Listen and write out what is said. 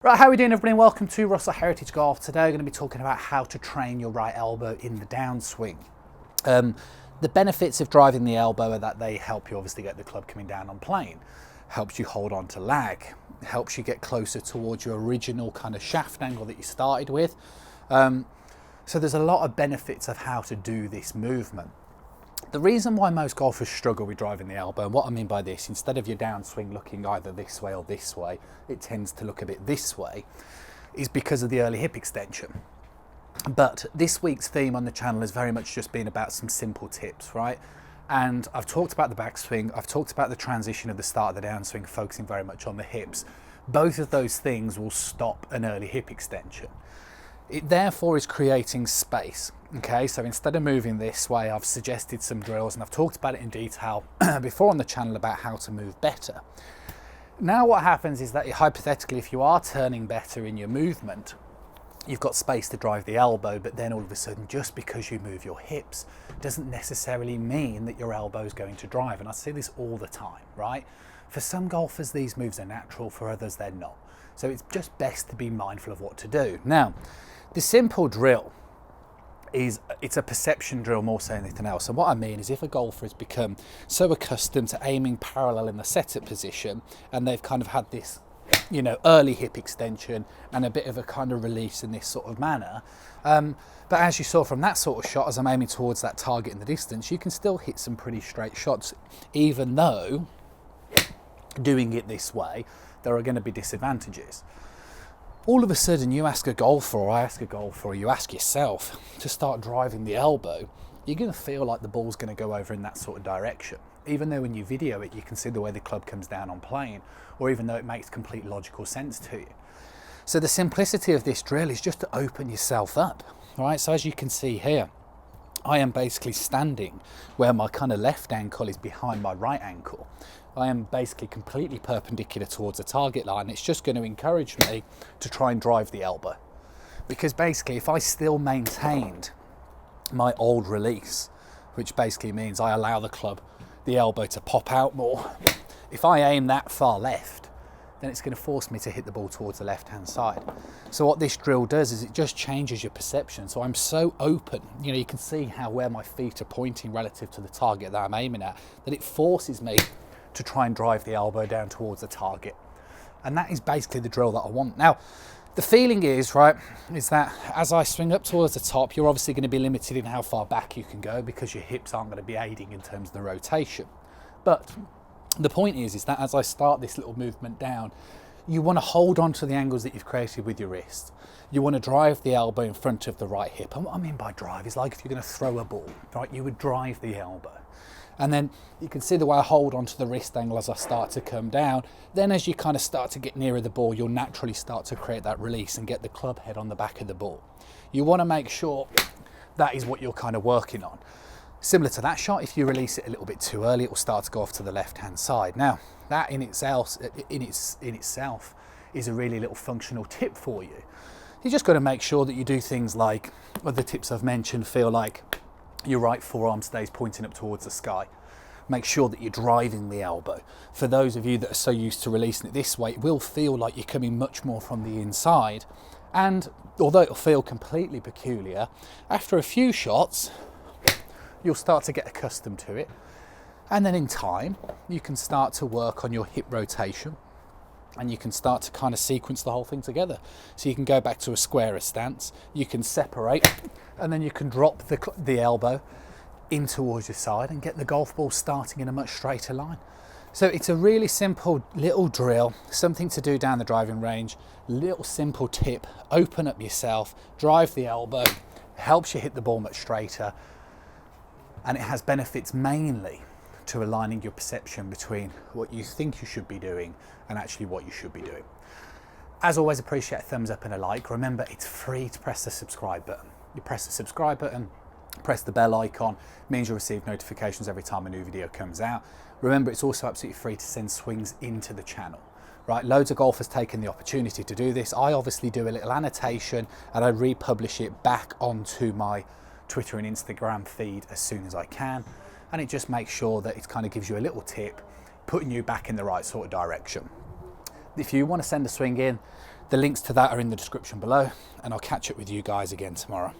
Right, how are we doing everybody? Welcome to Russell Heritage Golf. Today we're going to be talking about how to train your right elbow in the downswing. The benefits of driving the elbow are that they help you obviously get the club coming down on plane, helps you hold on to lag, helps you get closer towards your original kind of shaft angle that you started with. So there's a lot of benefits of how to do this movement. The reason why most golfers struggle with driving the elbow, and what I mean by this, instead of your downswing looking either this way or this way, it tends to look a bit this way, is because of the early hip extension. But this week's theme on the channel has very much just been about some simple tips, right? And I've talked about the backswing, I've talked about the transition of the start of the downswing, focusing very much on the hips. Both of those things will stop an early hip extension. It therefore is creating space. Okay, so instead of moving this way, I've suggested some drills, and I've talked about it in detail before on the channel about how to move better. Now what happens is that hypothetically, if you are turning better in your movement, you've got space to drive the elbow, but then all of a sudden, just because you move your hips doesn't necessarily mean that your elbow is going to drive. And I see this all the time, right? For some golfers, these moves are natural, for others, they're not. So it's just best to be mindful of what to do. Now, the simple drill it's a perception drill more so than anything else. And what I mean is, if a golfer has become so accustomed to aiming parallel in the setup position, and they've kind of had this, you know, early hip extension and a bit of a kind of release in this sort of manner. But as you saw from that sort of shot, as I'm aiming towards that target in the distance, you can still hit some pretty straight shots, even though doing it this way, there are going to be disadvantages. All of a sudden you ask a golfer, or I ask a golfer, or you ask yourself to start driving the elbow, you're going to feel like the ball's going to go over in that sort of direction. Even though when you video it, you can see the way the club comes down on plane, or even though it makes complete logical sense to you. So the simplicity of this drill is just to open yourself up, right? So as you can see here, I am basically standing where my kind of left ankle is behind my right ankle. I am basically completely perpendicular towards the target line. It's just going to encourage me to try and drive the elbow. Because basically, if I still maintained my old release, which basically means I allow the elbow to pop out more, if I aim that far left, then it's going to force me to hit the ball towards the left-hand side. So what this drill does is it just changes your perception. So I'm so open, you know, you can see how where my feet are pointing relative to the target that I'm aiming at, that it forces me to try and drive the elbow down towards the target. And that is basically the drill that I want. Now, the feeling is, right, is that as I swing up towards the top, you're obviously going to be limited in how far back you can go because your hips aren't going to be aiding in terms of the rotation. But the point is that as I start this little movement down, you want to hold on to the angles that you've created with your wrist. You want to drive the elbow in front of the right hip. And what I mean by drive is like if you're going to throw a ball, right, you would drive the elbow. And then you can see the way I hold onto the wrist angle as I start to come down. Then as you kind of start to get nearer the ball, you'll naturally start to create that release and get the club head on the back of the ball. You want to make sure that is what you're kind of working on. Similar to that shot, if you release it a little bit too early, it will start to go off to the left-hand side. Now, that in itself is a really little functional tip for you. You just got to make sure that you do things like, well, the tips I've mentioned, feel like your right forearm stays pointing up towards the sky. Make sure that you're driving the elbow. For those of you that are so used to releasing it this way, it will feel like you're coming much more from the inside. And although it'll feel completely peculiar, after a few shots, you'll start to get accustomed to it. And then in time, you can start to work on your hip rotation, and you can start to kind of sequence the whole thing together. So you can go back to a squarer stance, you can separate, and then you can drop the elbow in towards your side and get the golf ball starting in a much straighter line. So it's a really simple little drill, something to do down the driving range, little simple tip, open up yourself, drive the elbow, helps you hit the ball much straighter, and it has benefits mainly to aligning your perception between what you think you should be doing and actually what you should be doing. As always, appreciate a thumbs up and a like. Remember, it's free to press the subscribe button. You press the subscribe button, press the bell icon, means you'll receive notifications every time a new video comes out. Remember, it's also absolutely free to send swings into the channel. Right, loads of golfers taken the opportunity to do this. I obviously do a little annotation and I republish it back onto my Twitter and Instagram feed as soon as I can. And it just makes sure that it kind of gives you a little tip, putting you back in the right sort of direction. If you want to send a swing in, The links to that are in the description below, and I'll catch up with you guys again tomorrow.